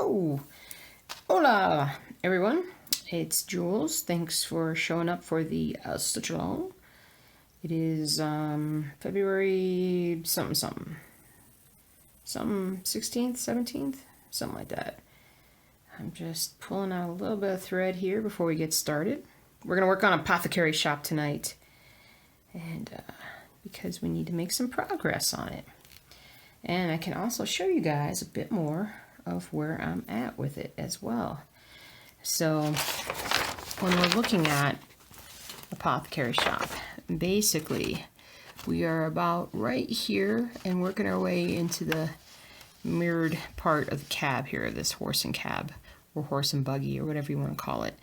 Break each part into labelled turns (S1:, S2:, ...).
S1: Hello! Hola, everyone. It's Jules. Thanks for showing up for the Stitch Along. It is February something. Some 16th, 17th? Something like that. I'm just pulling out a little bit of thread here before we get started. We're going to work on Apothecary Shop tonight. And because we need to make some progress on it. And I can also show you guys a bit more of where I'm at with it as well. So when we're looking at Apothecary Shop, basically we are about right here and working our way into the mirrored part of the cab here, this horse and cab or horse and buggy or whatever you want to call it.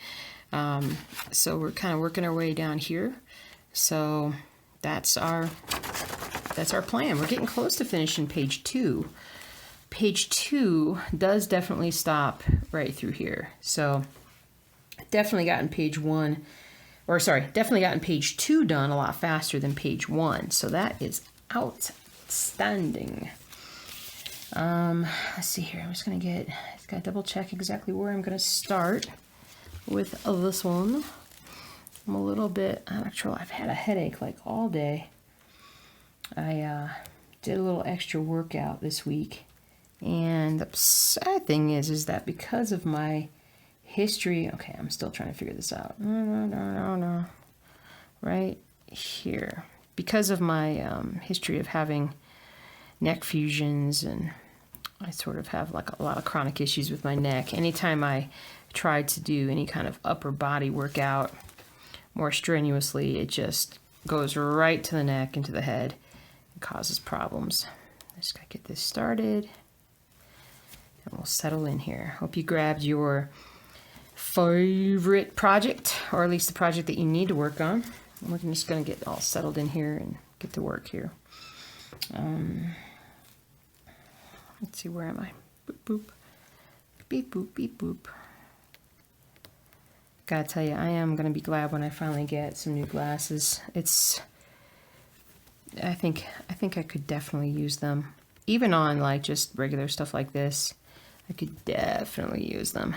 S1: So we're kind of working our way down here. So that's our plan. We're getting close to finishing page 2. Page 2 does definitely stop right through here. So definitely gotten page 1, or sorry, definitely gotten page 2 done a lot faster than page 1. So that is outstanding. Let's see here. I'm just gonna gotta double check exactly where I'm gonna start with this one. I'm a little bit, I've had a headache like all day. I did a little extra workout this week, and the sad thing is that because of my history, okay, I'm still trying to figure this out. No. Right here. Because of my history of having neck fusions, and I sort of have like a lot of chronic issues with my neck. Anytime I tried to do any kind of upper body workout more strenuously, it just goes right to the neck and to the head and causes problems. I just gotta get this started and we'll settle in here. Hope you grabbed your favorite project, or at least the project that you need to work on. We're just gonna get all settled in here and get to work here. Let's see, where am I? Boop, boop. Beep, boop, beep, boop. Gotta tell you, I am gonna be glad when I finally get some new glasses. I think I could definitely use them. Even on like just regular stuff like this, I could definitely use them.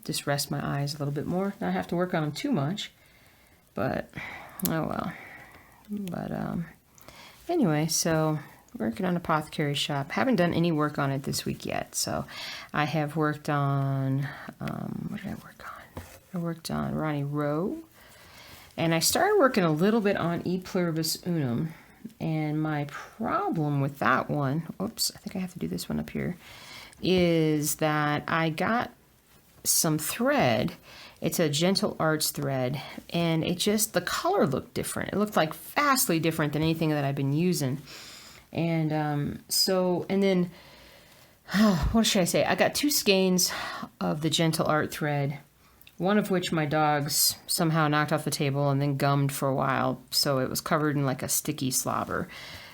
S1: Just rest my eyes a little bit more. Not have to work on them too much, but oh well. But anyway, so working on Apothecary Shop. Haven't done any work on it this week yet. So I have worked on, what did I work on? I worked on Ronnie Rowe. And I started working a little bit on E Pluribus Unum. And my problem with that one, oops, I think I have to do this one up here, is that I got some thread. It's a Gentle Arts thread. And it just, the color looked different. It looked like vastly different than anything that I've been using. And and then, what should I say? I got 2 skeins of the Gentle Art thread, one of which my dogs somehow knocked off the table and then gummed for a while, so it was covered in like a sticky slobber.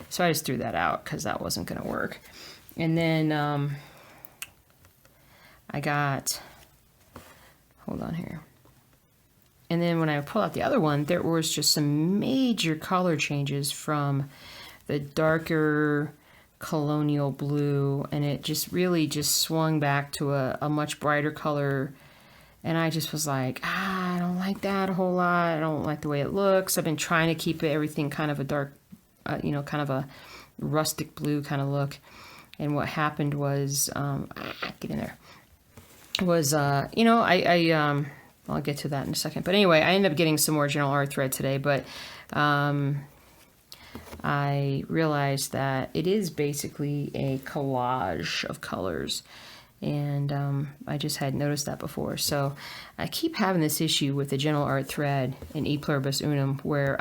S1: So I just threw that out because that wasn't going to work. And then I got, hold on here. And then when I pulled out the other one, there was just some major color changes from the darker colonial blue, and it just really just swung back to a much brighter color. And I just was like, I don't like that a whole lot. I don't like the way it looks. I've been trying to keep everything kind of a dark, kind of a rustic blue kind of look. And what happened was, get in there, was, I'll get to that in a second. But anyway, I ended up getting some more Gentle Art thread today, but I realized that it is basically a collage of colors, and I just hadn't noticed that before. So I keep having this issue with the Gentle Art thread in E Pluribus Unum, where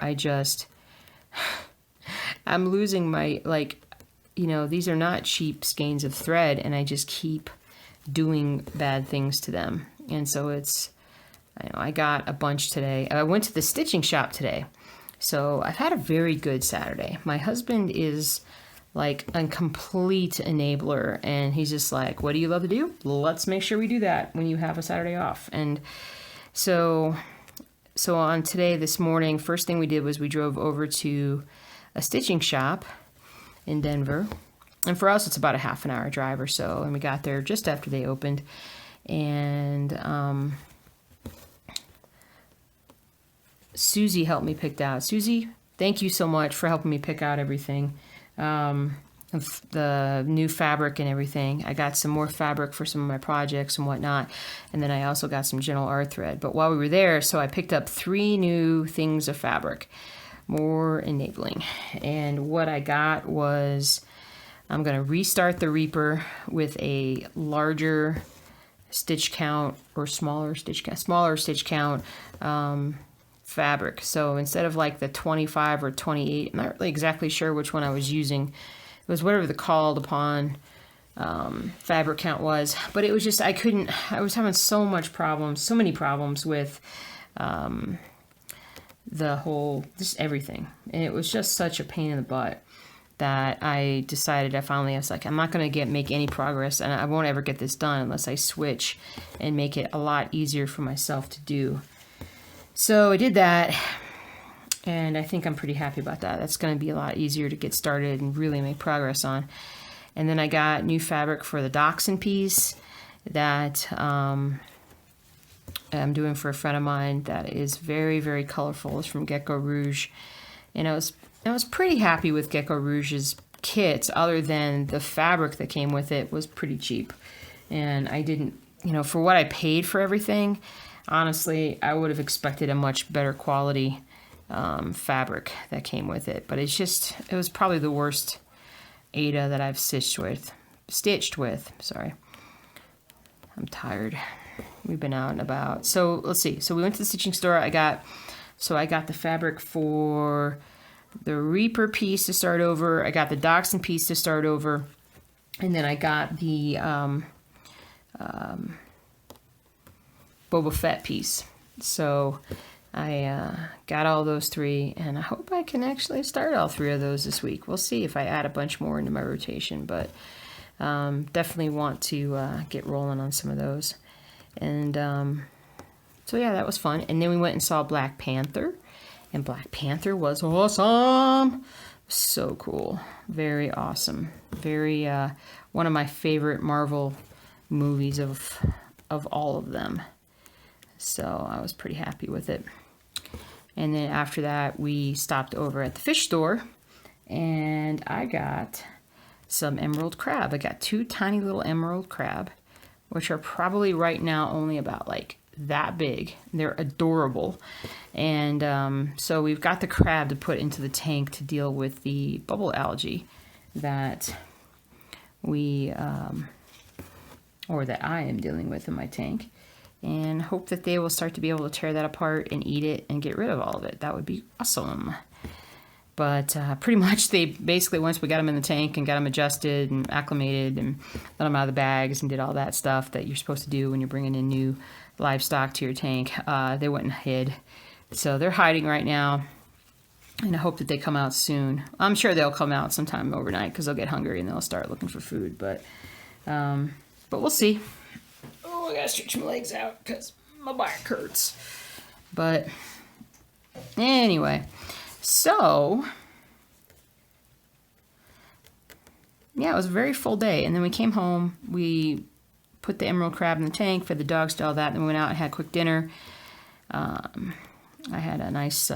S1: I'm losing my, these are not cheap skeins of thread, and I just keep doing bad things to them. And so I got a bunch today. I went to the stitching shop today. So I've had a very good Saturday. My husband is like a complete enabler, and he's just like, what do you love to do? Let's make sure we do that when you have a Saturday off. And so on this morning, first thing we did was we drove over to a stitching shop in Denver, And for us, it's about a half an hour drive or so. And we got there just after they opened. And Susie helped me pick out. Susie, thank you so much for helping me pick out everything. The new fabric and everything. I got some more fabric for some of my projects and whatnot. And then I also got some gentle art thread. But while we were there, so I picked up 3 new things of fabric. More enabling. And what I got was, I'm going to restart the Reaper with a larger stitch count or smaller stitch count fabric. So instead of like the 25 or 28, I'm not really exactly sure which one I was using. It was whatever the called upon fabric count was, but it was just, I was having so many problems with the whole, just everything. And it was just such a pain in the butt that I decided, I was like, I'm not going to make any progress, and I won't ever get this done unless I switch and make it a lot easier for myself to do. So I did that, and I think I'm pretty happy about that. That's going to be a lot easier to get started and really make progress on. And then I got new fabric for the dachshund piece that I'm doing for a friend of mine that is very, very colorful. It's from Gecko Rouge. And I was pretty happy with Gecko Rouge's kits, other than the fabric that came with it was pretty cheap. And I didn't, for what I paid for everything, honestly, I would have expected a much better quality fabric that came with it. But it was probably the worst Ada that I've stitched with. Sorry. I'm tired. We've been out and about. So let's see. So we went to the stitching store. I got the fabric for the Reaper piece to start over. I got the Dachshund piece to start over. And then I got the Boba Fett piece. So I got all those 3, and I hope I can actually start all 3 of those this week. We'll see if I add a bunch more into my rotation, but definitely want to get rolling on some of those. And so yeah, that was fun. And then we went and saw Black Panther, and Black Panther was awesome. So cool. Very awesome. Very one of my favorite Marvel movies of all of them. So I was pretty happy with it. And then after that, we stopped over at the fish store, and I got some emerald crab. I got 2 tiny little emerald crab, which are probably right now only about like that big. They're adorable. And so we've got the crab to put into the tank to deal with the bubble algae that that I am dealing with in my tank, and hope that they will start to be able to tear that apart and eat it and get rid of all of it. That would be awesome. But pretty much they basically, once we got them in the tank and got them adjusted and acclimated and let them out of the bags and did all that stuff that you're supposed to do when you're bringing in new livestock to your tank, they went and hid. So they're hiding right now, and I hope that they come out soon. I'm sure they'll come out sometime overnight because they'll get hungry and they'll start looking for food. But we'll see. Oh, I gotta stretch my legs out because my back hurts. But anyway, so yeah, it was a very full day. And then we came home. We put the emerald crab in the tank, fed the dogs to all that. Then we went out and had a quick dinner. I had a nice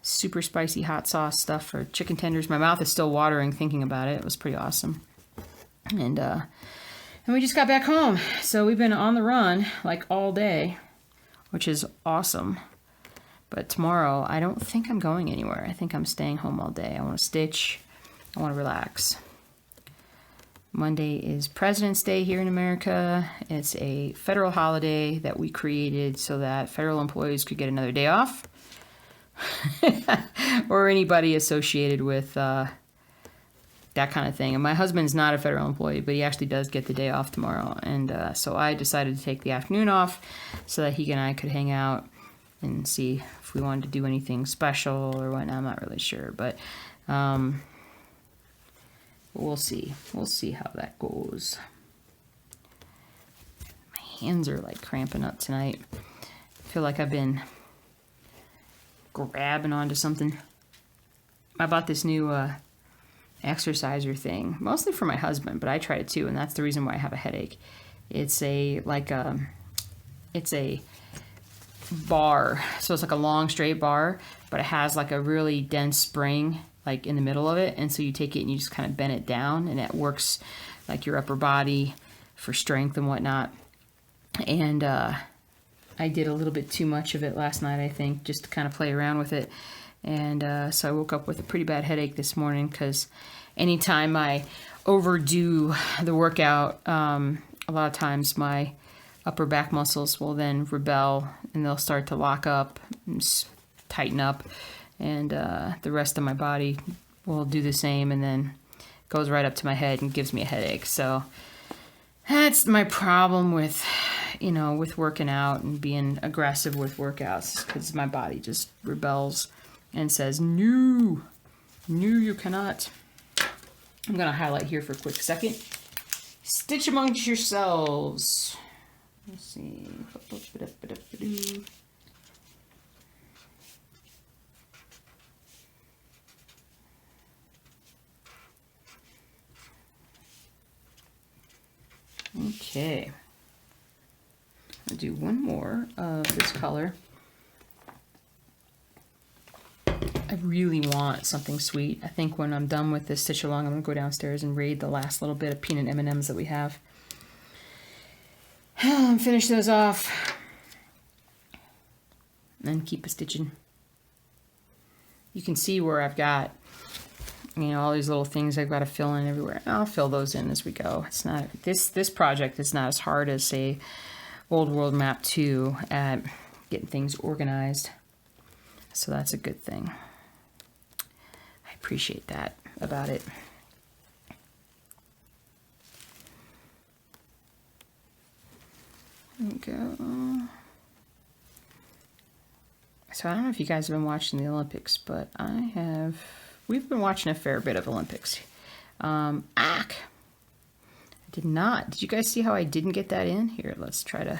S1: super spicy hot sauce stuff for chicken tenders. My mouth is still watering thinking about it. It was pretty awesome. And we just got back home. So we've been on the run like all day, which is awesome. But tomorrow, I don't think I'm going anywhere. I think I'm staying home all day. I want to stitch. I want to relax. Monday is President's Day here in America. It's a federal holiday that we created so that federal employees could get another day off. Or anybody associated with that kind of thing. And my husband's not a federal employee, but he actually does get the day off tomorrow. And so I decided to take the afternoon off so that he and I could hang out and see if we wanted to do anything special or whatnot. I'm not really sure, but we'll see. We'll see how that goes. My hands are like cramping up tonight. I feel like I've been grabbing onto something. I bought this new exerciser thing, mostly for my husband, but I tried it too, and that's the reason why I have a headache. It's a bar, so it's like a long straight bar, but it has like a really dense spring like in the middle of it, and so you take it and you just kind of bend it down, and it works like your upper body for strength and whatnot. And I did a little bit too much of it last night, I think, just to kind of play around with it. And so I woke up with a pretty bad headache this morning, because anytime I overdo the workout, a lot of times my upper back muscles will then rebel, and they'll start to lock up and tighten up, and the rest of my body will do the same, and then goes right up to my head and gives me a headache. So that's my problem with, with working out and being aggressive with workouts, because my body just rebels and says, no, you cannot. I'm going to highlight here for a quick second. Stitch amongst yourselves. Let's see. Okay. I'll do one more of this color. I really want something sweet. I think when I'm done with this stitch along, I'm going to go downstairs and raid the last little bit of peanut M&Ms that we have. Finish those off. And keep a stitching. You can see where I've got, all these little things I've got to fill in everywhere. I'll fill those in as we go. It's not, this project is not as hard as, say, Old World Map 2 at getting things organized. So that's a good thing. I appreciate that about it. There we go. So I don't know if you guys have been watching the Olympics, but we've been watching a fair bit of Olympics. I did not. Did you guys see how I didn't get that in? Here, let's try to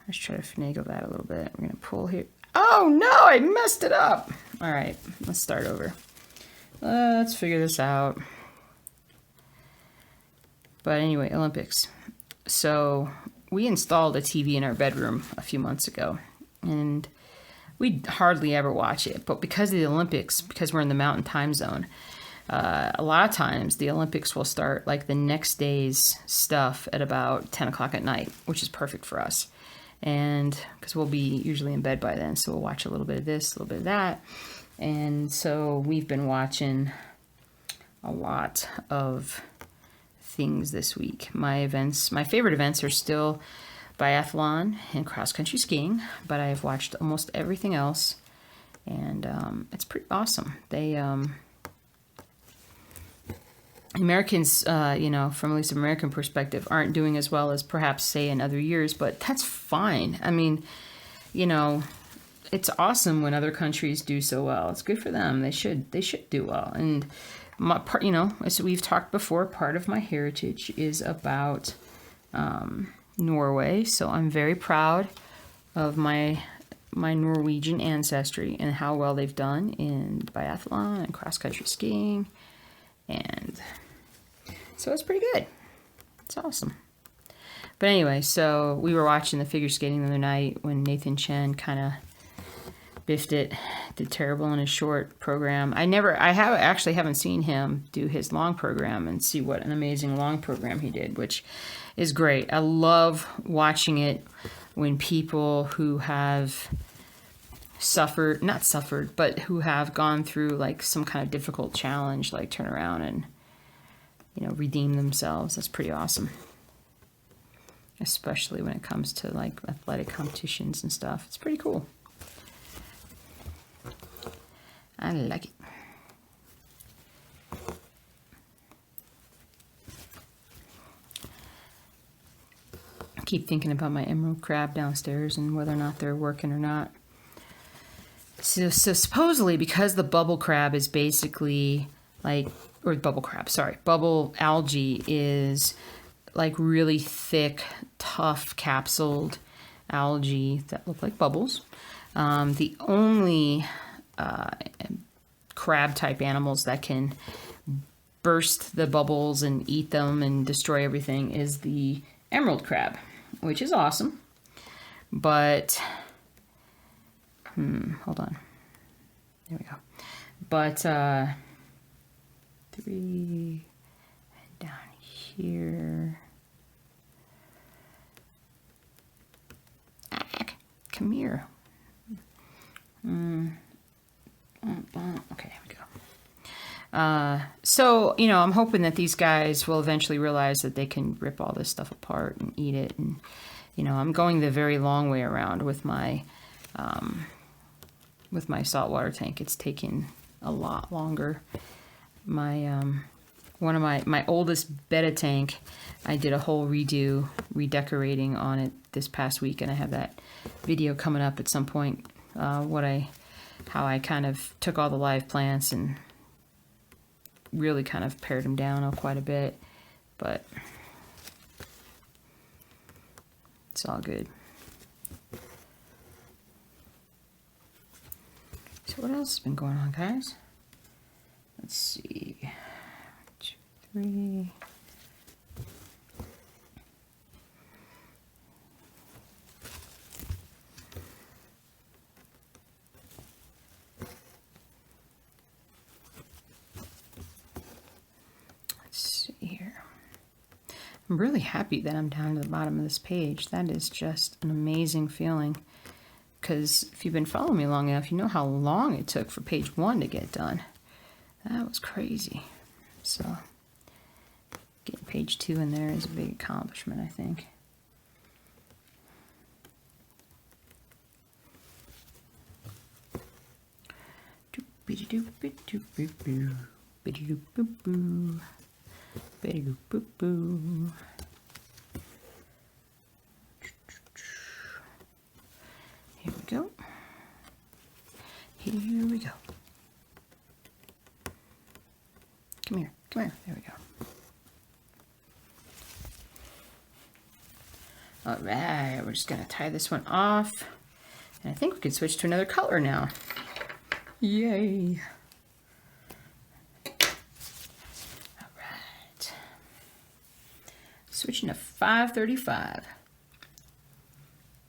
S1: finagle that a little bit. We're gonna pull here. Oh no, I messed it up. All right, let's start over. Let's figure this out. But anyway, Olympics. So we installed a TV in our bedroom a few months ago, and we hardly ever watch it. But because of the Olympics, because we're in the mountain time zone, a lot of times the Olympics will start like the next day's stuff at about 10 o'clock at night, which is perfect for us. And because we'll be usually in bed by then, so we'll watch a little bit of this, a little bit of that. And so we've been watching a lot of things this week. My favorite events are still biathlon and cross-country skiing, but I've watched almost everything else, and it's pretty awesome. Americans, from at least an American perspective, aren't doing as well as perhaps, say, in other years, but that's fine. I mean, it's awesome when other countries do so well. It's good for them. They should do well. And my part, as we've talked before, part of my heritage is about Norway, so I'm very proud of my Norwegian ancestry and how well they've done in biathlon and cross-country skiing, and so it's pretty good. It's awesome. But anyway, so we were watching the figure skating the other night when Nathan Chen kind of biffed it, did terrible in his short program. I haven't seen him do his long program and see what an amazing long program he did, which is great. I love watching it when people who have but who have gone through like some kind of difficult challenge, like turn around and, redeem themselves. That's pretty awesome. Especially when it comes to like athletic competitions and stuff. It's pretty cool. I like it. I keep thinking about my emerald crab downstairs and whether or not they're working or not. So supposedly, because the bubble crab is basically like, bubble algae is like really thick, tough, capsuled algae that look like bubbles. The only crab type animals that can burst the bubbles and eat them and destroy everything is the emerald crab, which is awesome. But, hold on. There we go. But, 3 down here. Come here. Okay, here we go. So, you know, I'm hoping that these guys will eventually realize that they can rip all this stuff apart and eat it. And, you know, I'm going the very long way around with my saltwater tank. It's taking a lot longer. My, one of my oldest betta tank, I did a whole redecorating on it this past week, and I have that video coming up at some point, how I kind of took all the live plants and really kind of pared them down quite a bit, but it's all good. So what else has been going on, guys? Let's see. 1, 2, 3. I'm really happy that I'm down to the bottom of this page. That is just an amazing feeling. Because if you've been following me long enough, you know how long it took for page 1 to get done. That was crazy. So, getting page 2 in there is a big accomplishment, I think. Boo. Here we go. Here we go. Come here. Come here. There we go. All right. We're just going to tie this one off. And I think we can switch to another color now. Yay. Switching to 535.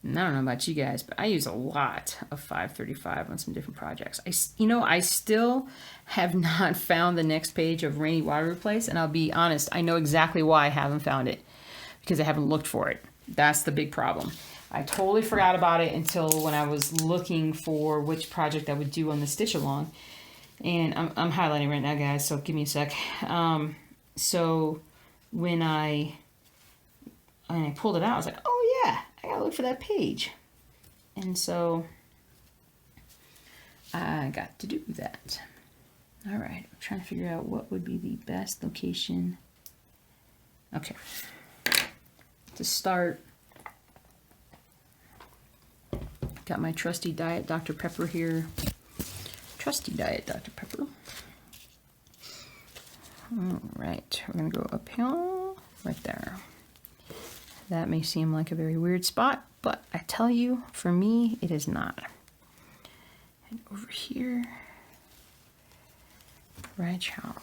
S1: And I don't know about you guys, but I use a lot of 535 on some different projects. I still have not found the next page of Rainy Water Replace, and I'll be honest, I know exactly why I haven't found it, because I haven't looked for it. That's the big problem. I totally forgot about it until when I was looking for which project I would do on the stitch along. And I'm highlighting right now, guys, so give me a sec. So when I pulled it out, I was like, oh yeah, I gotta look for that page. And so I got to do that. All right, I'm trying to figure out what would be the best location. Okay, to start, got my trusty Diet Dr. Pepper here. Trusty Diet Dr. Pepper. All right, we're gonna go uphill right there. That may seem like a very weird spot, but I tell you, for me, it is not. And over here, right child.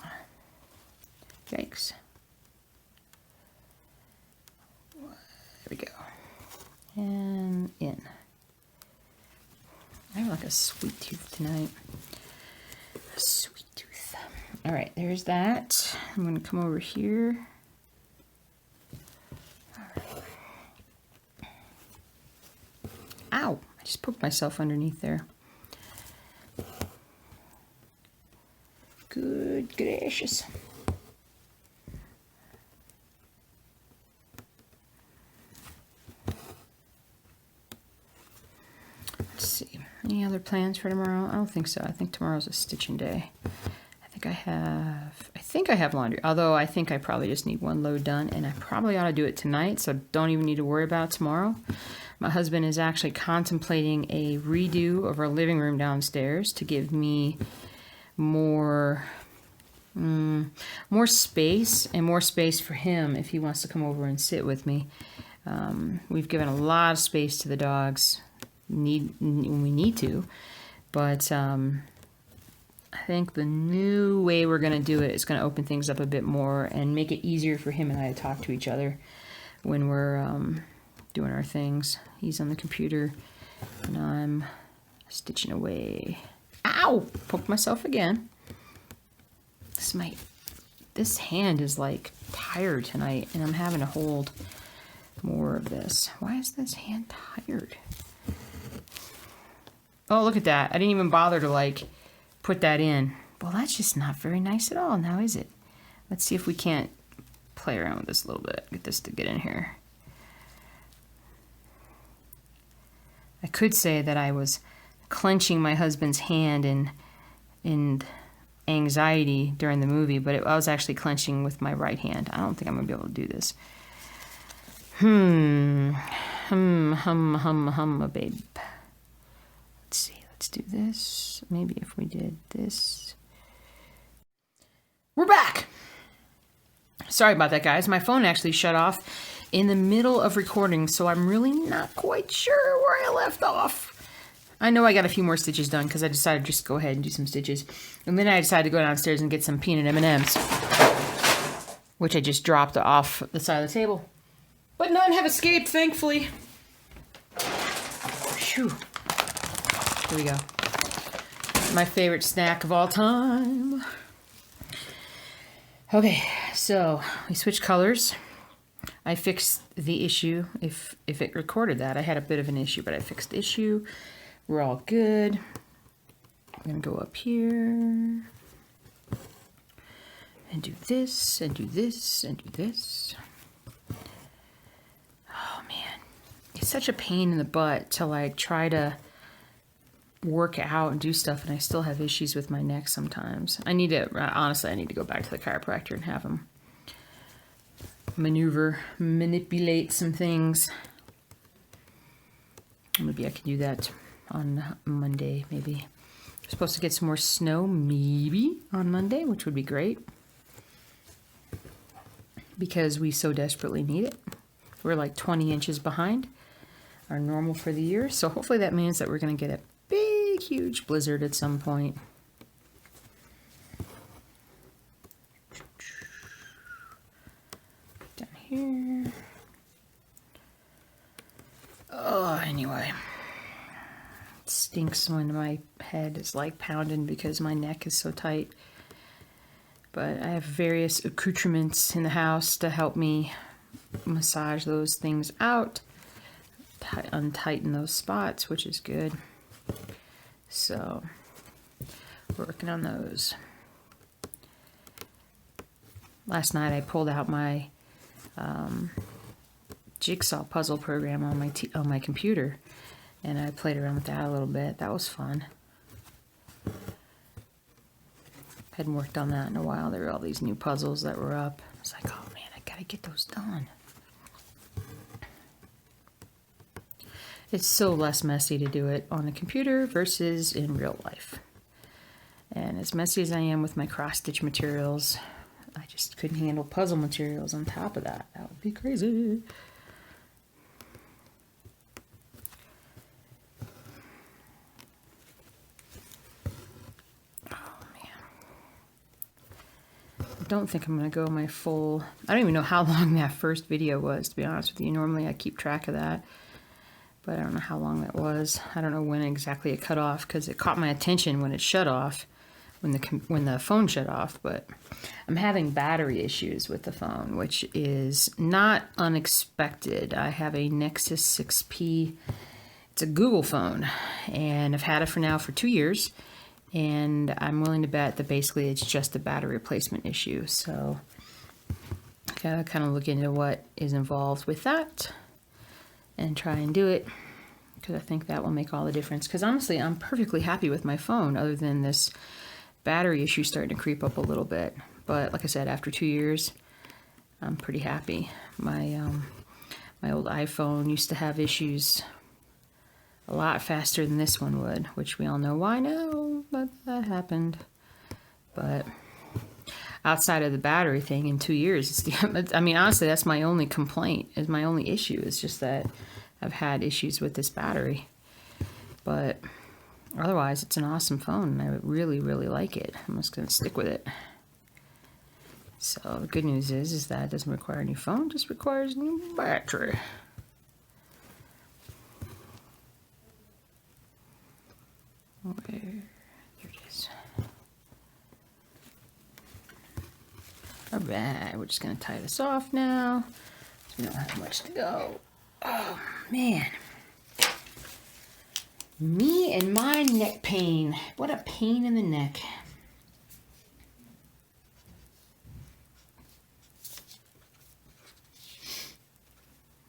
S1: Yikes. There we go. And in. I have like a sweet tooth tonight. A sweet tooth. All right, there's that. I'm going to come over here. Ow! I just poked myself underneath there. Good gracious. Let's see. Any other plans for tomorrow? I don't think so. I think tomorrow's a stitching day. I think I have laundry. Although I think I probably just need one load done, and I probably ought to do it tonight, so don't even need to worry about it tomorrow. My husband is actually contemplating a redo of our living room downstairs to give me more space, and more space for him if he wants to come over and sit with me. We've given a lot of space to the dogs. We need to, but I think the new way we're going to do it is going to open things up a bit more and make it easier for him and I to talk to each other when we're doing our things. He's on the computer and I'm stitching away. Ow! Poked myself again. This hand is like tired tonight and I'm having to hold more of this. Why is this hand tired? Oh, look at that. I didn't even bother to like put that in. Well, that's just not very nice at all now, is it? Let's see if we can't play around with this a little bit. Get this to get in here. I could say that I was clenching my husband's hand in anxiety during the movie, but I was actually clenching with my right hand. I don't think I'm going to be able to do this. Babe. Let's see. Let's do this. Maybe if we did this. We're back. Sorry about that, guys. My phone actually shut off in the middle of recording, so I'm really not quite sure where I left off. I know I got a few more stitches done because I decided to just go ahead and do some stitches. And then I decided to go downstairs and get some peanut M&Ms, which I just dropped off the side of the table. But none have escaped, thankfully. Phew. Here we go. My favorite snack of all time. Okay, so we switched colors. I fixed the issue. If it recorded that, I had a bit of an issue, but I fixed the issue. We're all good. I'm gonna go up here and do this and do this and do this. Oh man, it's such a pain in the butt to like try to work out and do stuff, and I still have issues with my neck sometimes. Honestly, I need to go back to the chiropractor and have him manipulate some things. Maybe I can do that on Monday, maybe. We're supposed to get some more snow, maybe, on Monday, which would be great. Because we so desperately need it. We're like 20 inches behind our normal for the year. So hopefully that means that we're going to get a big, huge blizzard at some point. Down here. Oh, anyway. It stinks when my head is like pounding because my neck is so tight. But I have various accoutrements in the house to help me massage those things out, untighten those spots, which is good. So, we're working on those. Last night I pulled out my jigsaw puzzle program on my computer, and I played around with that a little bit. That was fun. Hadn't worked on that in a while. There were all these new puzzles that were up. I was like, oh man, I gotta get those done. It's so less messy to do it on the computer versus in real life. And as messy as I am with my cross stitch materials, I just couldn't handle puzzle materials on top of that. That would be crazy. I don't think I'm going to go my full... I don't even know how long that first video was, to be honest with you. Normally I keep track of that, but I don't know how long that was. I don't know when exactly it cut off, because it caught my attention when it shut off, when the phone shut off. But I'm having battery issues with the phone, which is not unexpected. I have a Nexus 6P. It's a Google phone, and I've had it for 2 years. And I'm willing to bet that basically it's just a battery replacement issue. So I gotta kind of look into what is involved with that and try and do it, because I think that will make all the difference. Because honestly, I'm perfectly happy with my phone, other than this battery issue starting to creep up a little bit. But like I said, after 2 years, I'm pretty happy. My old iPhone used to have issues a lot faster than this one would, which we all know why now, but that happened. But outside of the battery thing, in 2 years, I mean, honestly, that's my only complaint, is my only issue, is just that I've had issues with this battery. But Otherwise, it's an awesome phone, and I really, really like it. I'm just going to stick with it. So the good news is that it doesn't require a new phone, just requires a new battery. Where? Here it is. All right, we're just going to tie this off now. So we don't have much to go. Oh, man. Me and my neck pain. What a pain in the neck.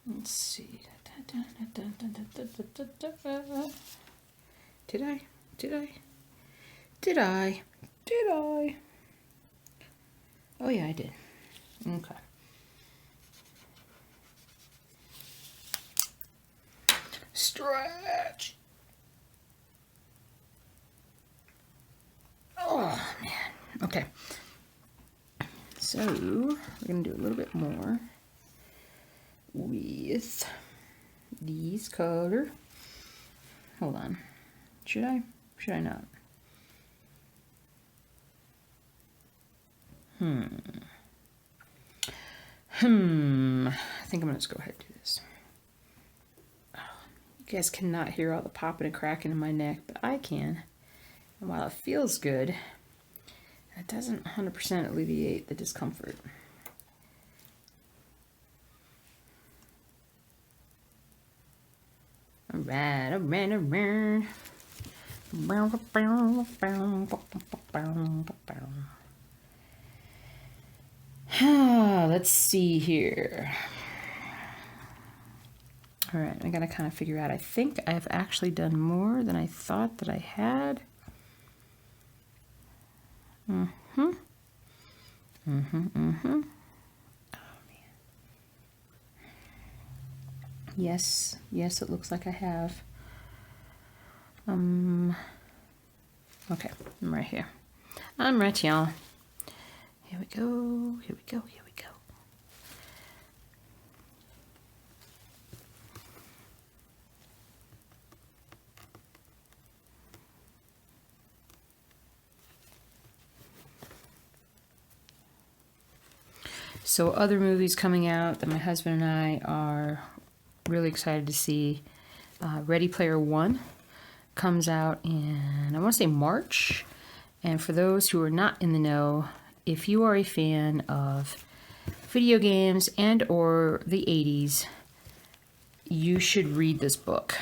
S1: Let's see. Did I? Oh yeah, I did. Okay. Stretch. Oh man. Okay. So we're gonna do a little bit more with these color. Hold on. Should I? Should I not? I think I'm gonna just go ahead and do this. Oh, you guys cannot hear all the popping and cracking in my neck, but I can. And while it feels good, it doesn't 100% alleviate the discomfort. All right. Let's see here. All right, I gotta kind of figure out. I think I've actually done more than I thought that I had. Oh man. Yes, it looks like I have. Okay, I'm right here. I'm right, y'all. Here we go. So other movies coming out that my husband and I are really excited to see. Ready Player One comes out in, I want to say March. And for those who are not in the know, if you are a fan of video games and or the 80s, you should read this book.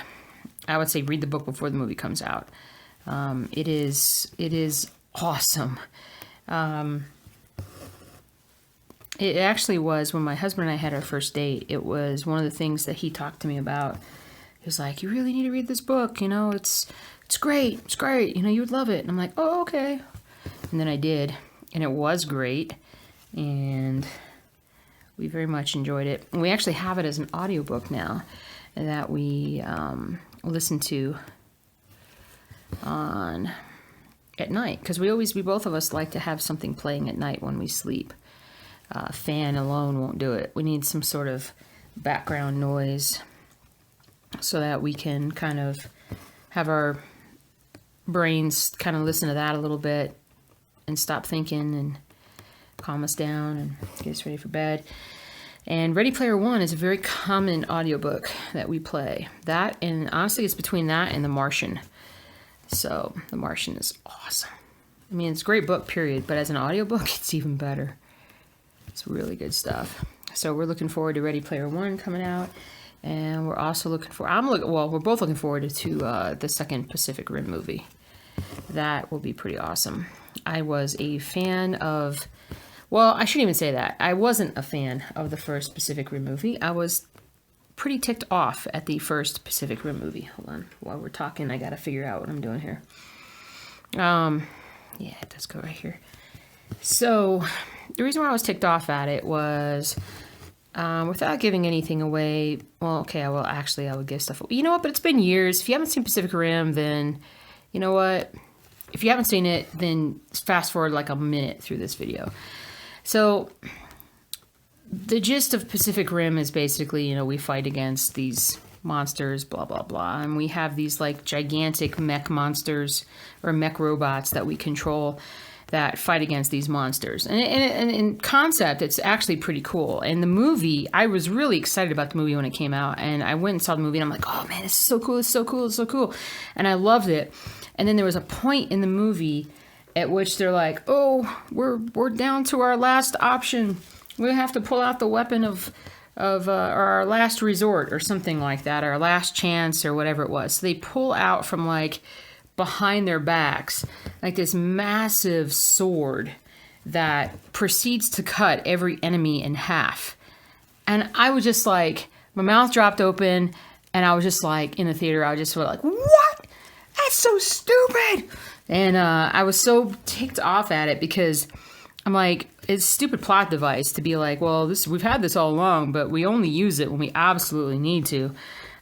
S1: I would say read the book before the movie comes out. It is awesome. It actually was, when my husband and I had our first date, it was one of the things that he talked to me about. He was like, you really need to read this book, you know, it's great, you know, you would love it. And I'm like, oh, okay. And then I did, and it was great, and we very much enjoyed it. And we actually have it as an audiobook now that we listen to at night, because we both of us like to have something playing at night when we sleep. Fan alone won't do it. We need some sort of background noise so that we can kind of have our brains kind of listen to that a little bit and stop thinking and calm us down and get us ready for bed. And Ready Player One is a very common audiobook that we play. That, and honestly, it's between that and The Martian. So The Martian is awesome. I mean, it's a great book, period, but as an audiobook, it's even better. It's really good stuff. So we're looking forward to Ready Player One coming out, and we're also looking for. We're both looking forward to the second Pacific Rim movie. That will be pretty awesome. I was a fan of. Well, I shouldn't even say that. I wasn't a fan of the first Pacific Rim movie. I was pretty ticked off at the first Pacific Rim movie. Hold on, while we're talking, I gotta figure out what I'm doing here. Yeah, it does go right here. So, the reason why I was ticked off at it was, without giving anything away, well, okay, I would give stuff away. You know what, but it's been years. If you haven't seen Pacific Rim, then, you know what, if you haven't seen it, then fast forward like a minute through this video. So, the gist of Pacific Rim is basically, you know, we fight against these monsters, blah, blah, blah. And we have these like gigantic mech monsters or mech robots that we control that fight against these monsters. And in concept, it's actually pretty cool. And the movie, I was really excited about the movie when it came out. And I went and saw the movie and I'm like, oh man, this is so cool, it's so cool, it's so cool. And I loved it. And then there was a point in the movie at which they're like, oh, we're down to our last option. We have to pull out the weapon of our last resort or something like that, our last chance or whatever it was. So they pull out from like behind their backs like this massive sword that proceeds to cut every enemy in half. And I was just like, my mouth dropped open and I was just like, in the theater, I just felt like, what? That's so stupid. And I was so ticked off at it because I'm like, it's a stupid plot device to be like, well, we've had this all along, but we only use it when we absolutely need to.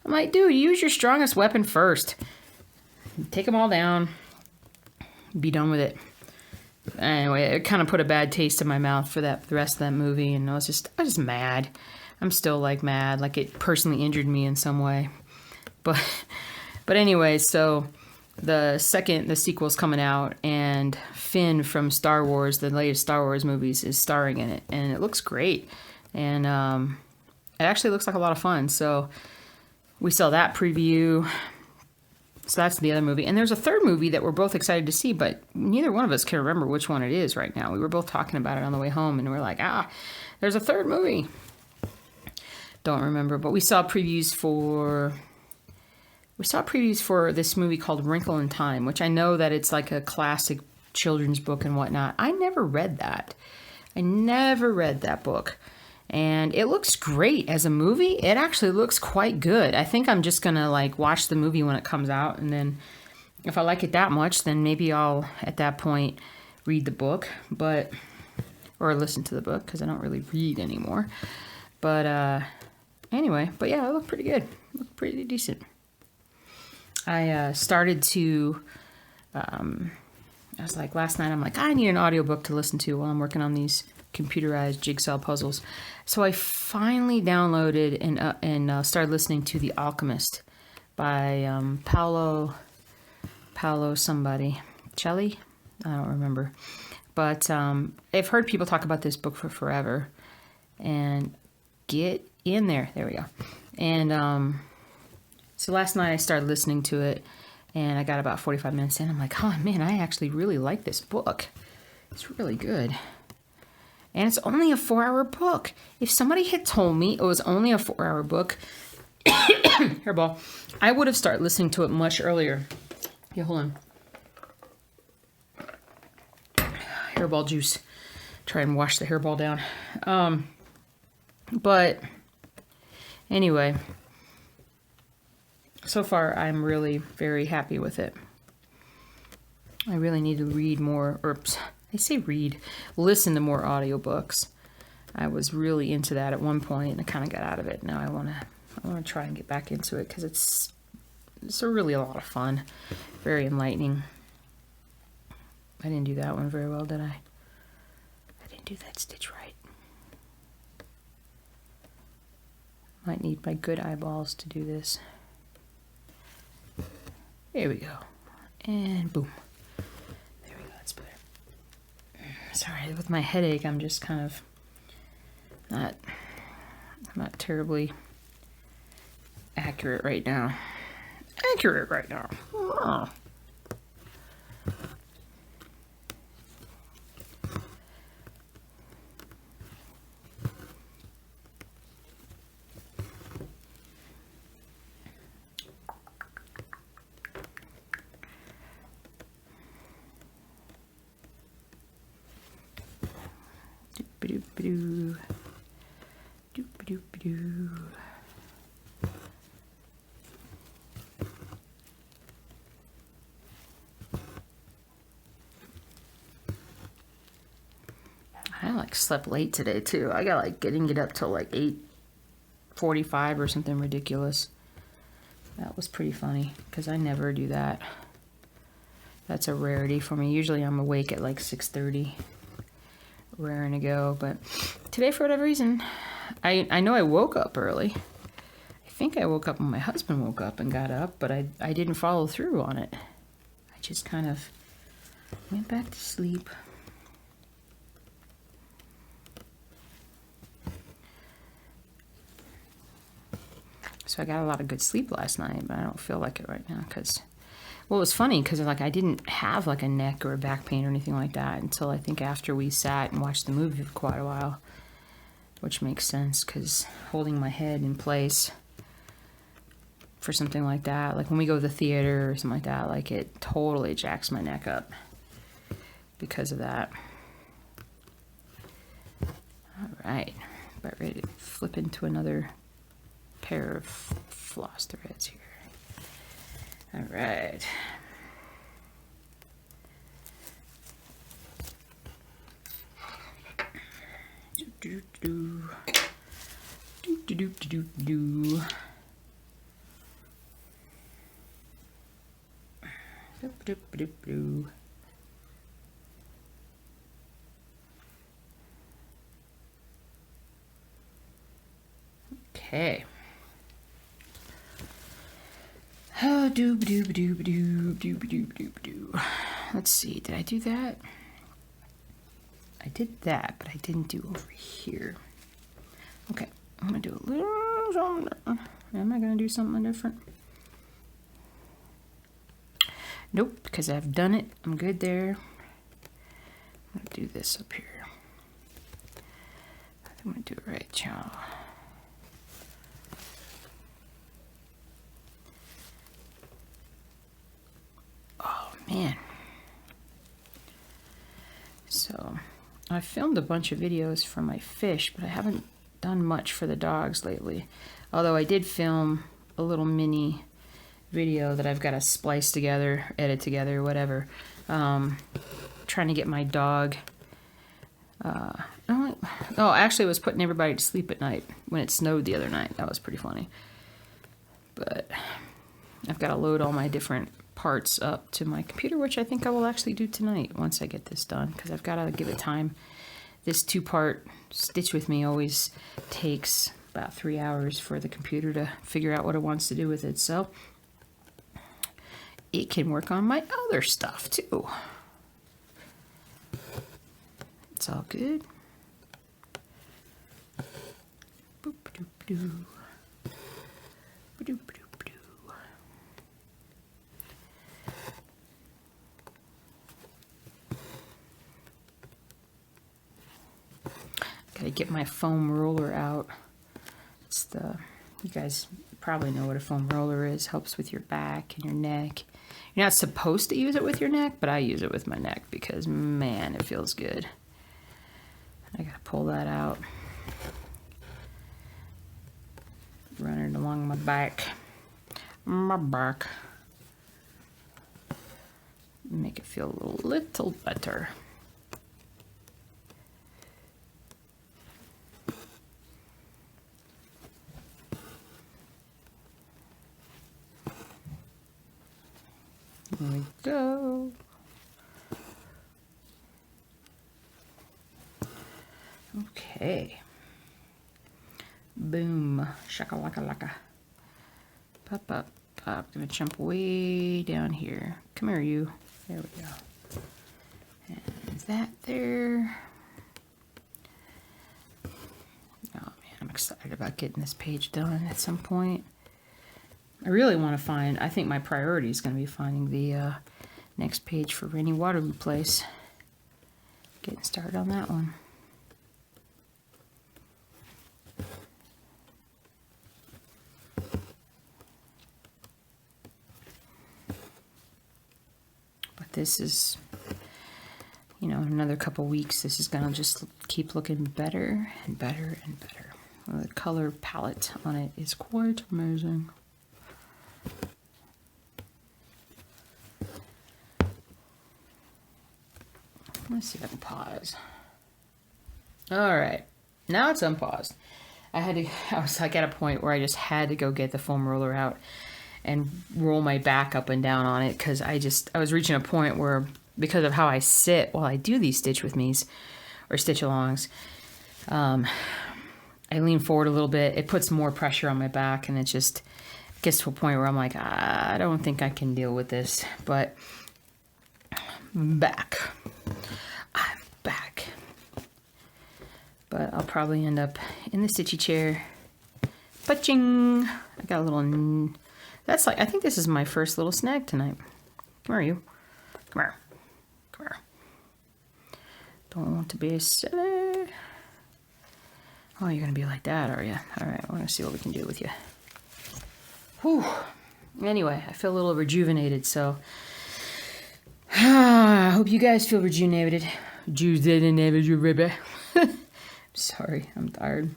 S1: I'm like, dude, use your strongest weapon first. Take them all down. Be done with it. Anyway, it kind of put a bad taste in my mouth for the rest of that movie, and I was just mad. I'm still like mad, like it personally injured me in some way. But anyway, so the sequel's coming out, and Finn from Star Wars, the latest Star Wars movies, is starring in it, and it looks great, and it actually looks like a lot of fun. So we saw that preview. So that's the other movie, and there's a third movie that we're both excited to see, but neither one of us can remember which one it is right now. We were both talking about it on the way home, and we're like, there's a third movie. Don't remember, but we saw previews for this movie called Wrinkle in Time, which I know that it's like a classic children's book and whatnot. I never read that. I never read that book. And it looks great as a movie. It actually looks quite good. I think I'm just going to like watch the movie when it comes out. And then if I like it that much, then maybe I'll at that point read the book, or listen to the book, because I don't really read anymore. But anyway, but yeah, it looked pretty good. It looked pretty decent. I started to, I was like, last night, I'm like, I need an audiobook to listen to while I'm working on these computerized jigsaw puzzles. So I finally downloaded and started listening to The Alchemist by Paolo somebody. Celli? I don't remember. But I've heard people talk about this book for forever. And get in there. There we go. And so last night I started listening to it, and I got about 45 minutes in. I'm like, oh man, I actually really like this book. It's really good. And it's only a 4-hour book. If somebody had told me it was only a 4-hour book, hairball, I would have started listening to it much earlier. Yeah, hold on. Hairball juice. Try and wash the hairball down. But anyway, so far I'm really very happy with it. I really need to read more, or I say read, listen to more audiobooks. I was really into that at one point, and I kind of got out of it. Now I want to try and get back into it, because it's really a lot of fun, very enlightening. I didn't do that one very well, did I? I didn't do that stitch right. Might need my good eyeballs to do this. There we go. And boom. There we go, that's better. Sorry, with my headache, I'm just kind of not terribly accurate right now. Oh. Doop-a-doop-a-doo. Doop-a-doop-a-doo. I slept late today too. I got didn't get up till 8:45 or something ridiculous. That was pretty funny, because I never do that. That's a rarity for me. Usually I'm awake at 6:30. Raring to go, but today for whatever reason, I know I woke up early. I think I woke up when my husband woke up and got up, but I didn't follow through on it. I just kind of went back to sleep. So I got a lot of good sleep last night, but I don't feel like it right now because, well, it was funny because like I didn't have like a neck or a back pain or anything like that until I think after we sat and watched the movie for quite a while, which makes sense because holding my head in place for something like that, like when we go to the theater or something like that, like it totally jacks my neck up because of that. All right, about ready to flip into another pair of floss threads here. All right. Do do do do do do do. Okay. Oh, doob doob doob doob doob doob doob doo. Let's see, did I do that? I did that, but I didn't do over here. Okay, I'm gonna do a little something. Am I gonna do something different? Nope, because I've done it. I'm good there. I'm gonna do this up here. I'm gonna do it right, y'all. Oh man. So I filmed a bunch of videos for my fish, but I haven't done much for the dogs lately. Although I did film a little mini video that I've got to splice together, edit together, whatever. Trying to get my dog. Actually, I was putting everybody to sleep at night when it snowed the other night. That was pretty funny. But I've got to load all my different parts up to my computer, which I think I will actually do tonight once I get this done, because I've got to give it time. This 2-part Stitch With Me always takes about 3 hours for the computer to figure out what it wants to do with it, so it can work on my other stuff too. It's all good. Boop, doop, doo. Boop, doop, doop, doo. Gotta get my foam roller out. It's you guys probably know what a foam roller is. Helps with your back and your neck. You're not supposed to use it with your neck, but I use it with my neck because, man, it feels good. I gotta pull that out. Run it along my back. My back. Make it feel a little better. There we go. Okay. Boom. Shaka-laka-laka. Pop, pop, pop. Gonna jump way down here. Come here, you. There we go. And that there. Oh, man, I'm excited about getting this page done at some point. I really want to find, I think my priority is going to be finding the next page for Rainy Waterloo Place. Getting started on that one. But this is, you know, in another couple weeks, this is going to just keep looking better and better and better. The color palette on it is quite amazing. Let's see if I can pause. All right, now it's unpaused. I was like at a point where I just had to go get the foam roller out and roll my back up and down on it, because I was reaching a point where, because of how I sit while I do these Stitch With Me's or stitch alongs, I lean forward a little bit, it puts more pressure on my back, and it just gets to a point where I'm like, I don't think I can deal with this. But I'm back. But I'll probably end up in the stitchy chair. Paching! I got a little, that's like, I think this is my first little snag tonight. Come here, you. Come here. Come here. Don't want to be silly. Oh, you're going to be like that, are you? All right, we're going to see what we can do with you. Whew. Anyway, I feel a little rejuvenated, so I hope you guys feel rejuvenated. Sorry, I'm tired.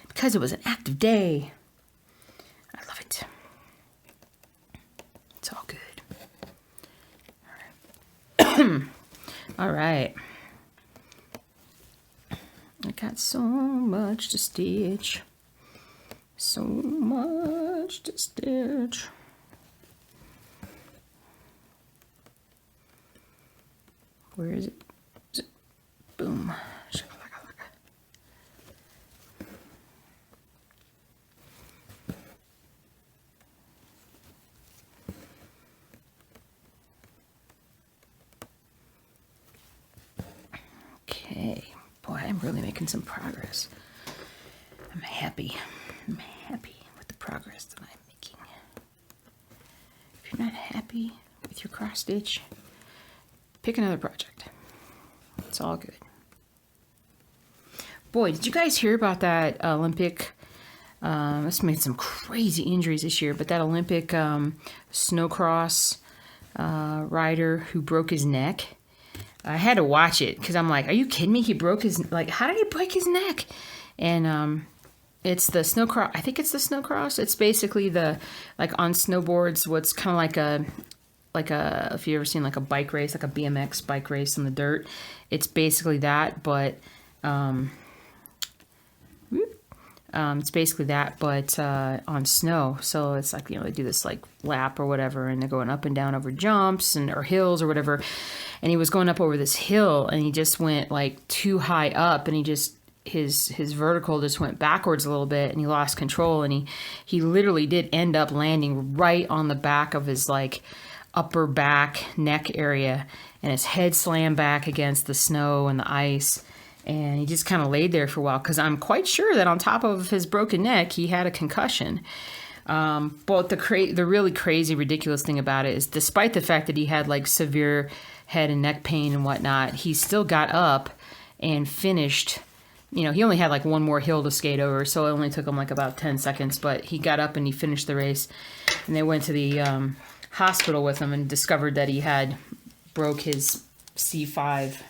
S1: Because it was an active day. I love it. It's all good. All right. All right. I got so much to stitch. So much to stitch. Where is it? Boom. Okay. Boy, I'm really making some progress. I'm happy. I'm happy with the progress that I'm making. If you're not happy with your cross stitch, pick another project. It's all good. Boy, did you guys hear about that Olympic, this made some crazy injuries this year, but that Olympic snowcross rider who broke his neck? I had to watch it because I'm like, are you kidding me? He broke his, like, how did he break his neck? And it's the snowcross, I think it's the snowcross. It's basically the, like on snowboards, what's kind of like a, if you ever seen like a bike race, like a BMX bike race in the dirt, it's basically that, but it's basically that, but on snow. So it's like, you know, they do this like lap or whatever, and they're going up and down over jumps and or hills or whatever. And he was going up over this hill, and he just went like too high up, and he just his vertical just went backwards a little bit, and he lost control, and he literally did end up landing right on the back of his like upper back neck area, and his head slammed back against the snow and the ice. And he just kind of laid there for a while, because I'm quite sure that on top of his broken neck, he had a concussion. But the really crazy, ridiculous thing about it is, despite the fact that he had like severe head and neck pain and whatnot, he still got up and finished. You know, he only had like one more hill to skate over, so it only took him like about 10 seconds. But he got up and he finished the race. And they went to the hospital with him and discovered that he had broke his C5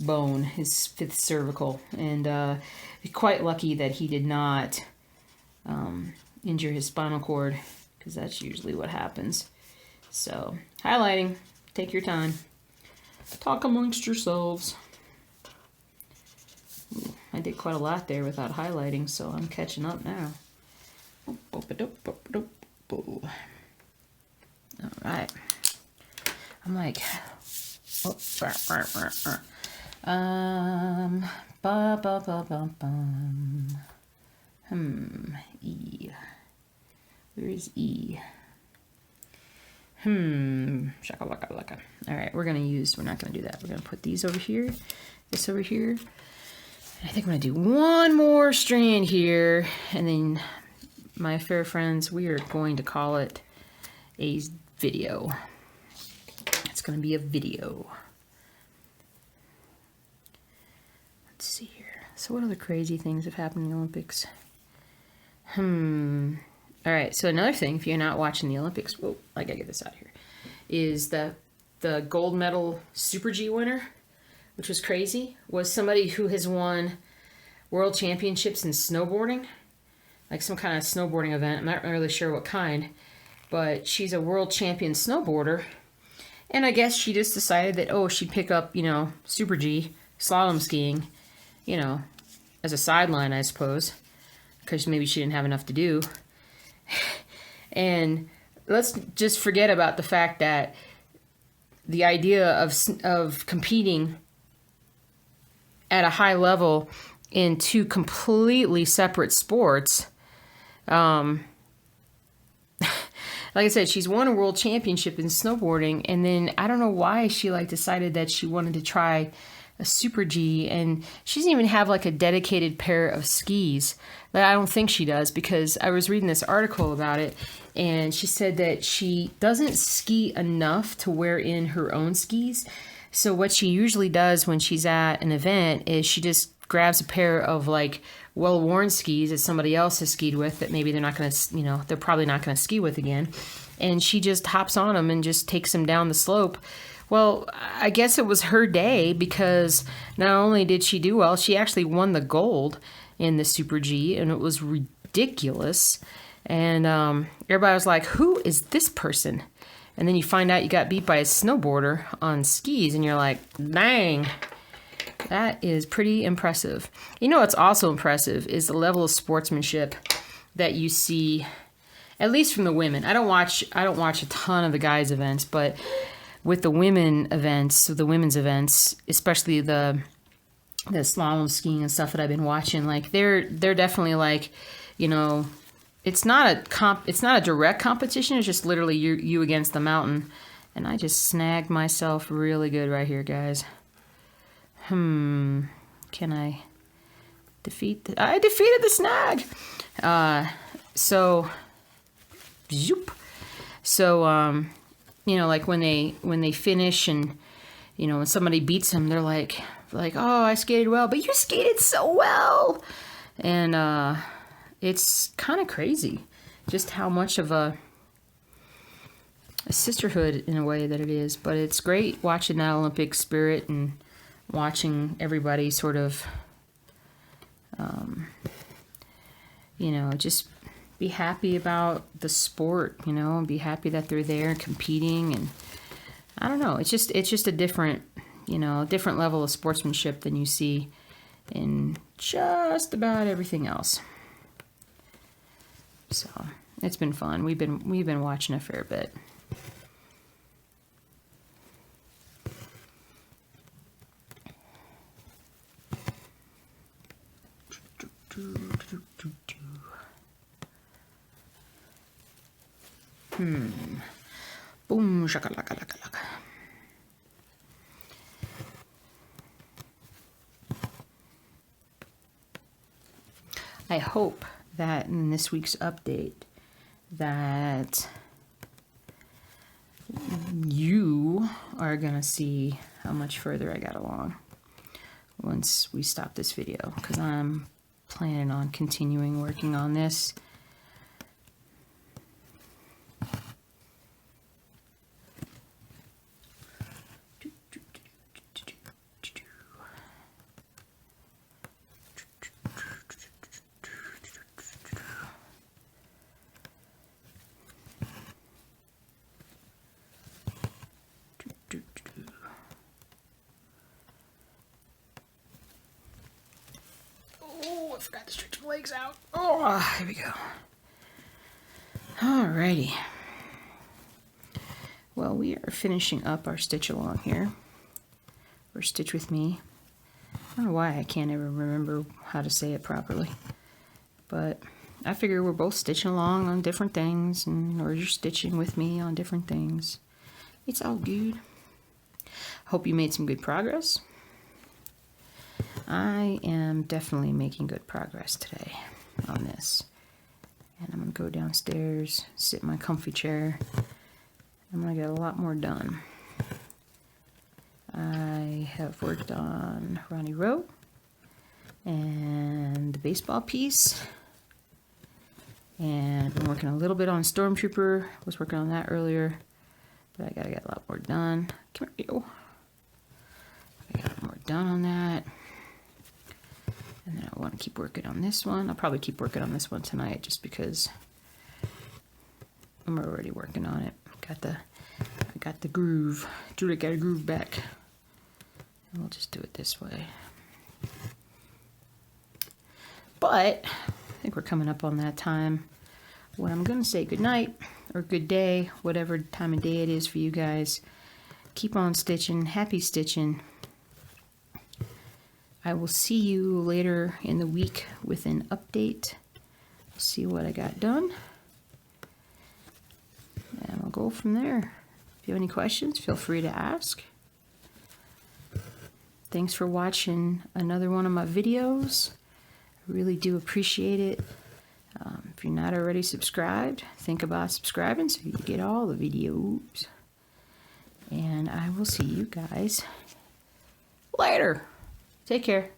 S1: bone, his 5th cervical, and quite lucky that he did not injure his spinal cord, because that's usually what happens. So, highlighting, take your time, talk amongst yourselves. Ooh, I did quite a lot there without highlighting, so I'm catching up now. All right, I'm like, oh, E. Where is E? Shakalaka. All right, we're not gonna do that. We're gonna put these over here, this over here. And I think I'm gonna do one more strand here, and then, my fair friends, we are going to call it a video. It's gonna be a video. Let's see here. So what other crazy things have happened in the Olympics? All right, so another thing, if you're not watching the Olympics, whoa, I gotta get this out here, is the gold medal Super G winner, which was crazy, was somebody who has won world championships in snowboarding, like some kind of snowboarding event. I'm not really sure what kind, but she's a world champion snowboarder. And I guess she just decided that, oh, she'd pick up, you know, Super G, slalom skiing, you know, as a sideline, I suppose, because maybe she didn't have enough to do. And let's just forget about the fact that the idea of competing at a high level in two completely separate sports. Like I said, she's won a world championship in snowboarding, and then I don't know why she like decided that she wanted to try a Super G, and she doesn't even have like a dedicated pair of skis. But I don't think she does, because I was reading this article about it, and she said that she doesn't ski enough to wear in her own skis. So what she usually does when she's at an event is she just grabs a pair of like well-worn skis that somebody else has skied with that maybe they're not going to, you know, they're probably not going to ski with again. And she just hops on them and just takes them down the slope. Well, I guess it was her day, because not only did she do well, she actually won the gold in the Super G, and it was ridiculous. And everybody was like, who is this person? And then you find out you got beat by a snowboarder on skis, and you're like, dang. That is pretty impressive. You know what's also impressive is the level of sportsmanship that you see, at least from the women. I don't watch a ton of the guys' events, but with the women events, the women's events, especially the slalom skiing and stuff that I've been watching, like they're definitely like, you know, it's not a direct competition. It's just literally you against the mountain. And I just snagged myself really good right here, guys. Can I defeat I defeated the snag. So you know, like when they finish, and you know, when somebody beats them, they're like, oh, I skated well, but you skated so well. And it's kind of crazy just how much of a sisterhood in a way that it is. But it's great watching that Olympic spirit and watching everybody sort of, you know, just be happy about the sport, you know, and be happy that they're there competing. And I don't know, it's just a different, you know, different level of sportsmanship than you see in just about everything else. So it's been fun. We've been watching a fair bit. Boom shakalaka laka laka. I hope that in this week's update that you are gonna see how much further I got along once we stop this video, because I'm planning on continuing working on this. Oh, I forgot to stretch my legs out. Oh, here we go. Alrighty. Well, we are finishing up our stitch along here. Or stitch with me. I don't know why I can't ever remember how to say it properly. But I figure we're both stitching along on different things, or you're stitching with me on different things. It's all good. Hope you made some good progress. I am definitely making good progress today on this. And I'm going to go downstairs, sit in my comfy chair. I'm going to get a lot more done. I have worked on Ronnie Rowe and the baseball piece. And I'm working a little bit on Stormtrooper. I was working on that earlier. But I got to get a lot more done. Come here, you. I got more done on that. And then I want to keep working on this one. I'll probably keep working on this one tonight just because I'm already working on it. I got the groove. Julie got a groove back. And we'll just do it this way. But I think we're coming up on that time when I'm going to say good night or good day, whatever time of day it is for you guys. Keep on stitching. Happy stitching. I will see you later in the week with an update. See what I got done. And we'll go from there. If you have any questions, feel free to ask. Thanks for watching another one of my videos. I really do appreciate it. If you're not already subscribed, think about subscribing so you get all the videos. And I will see you guys later. Take care.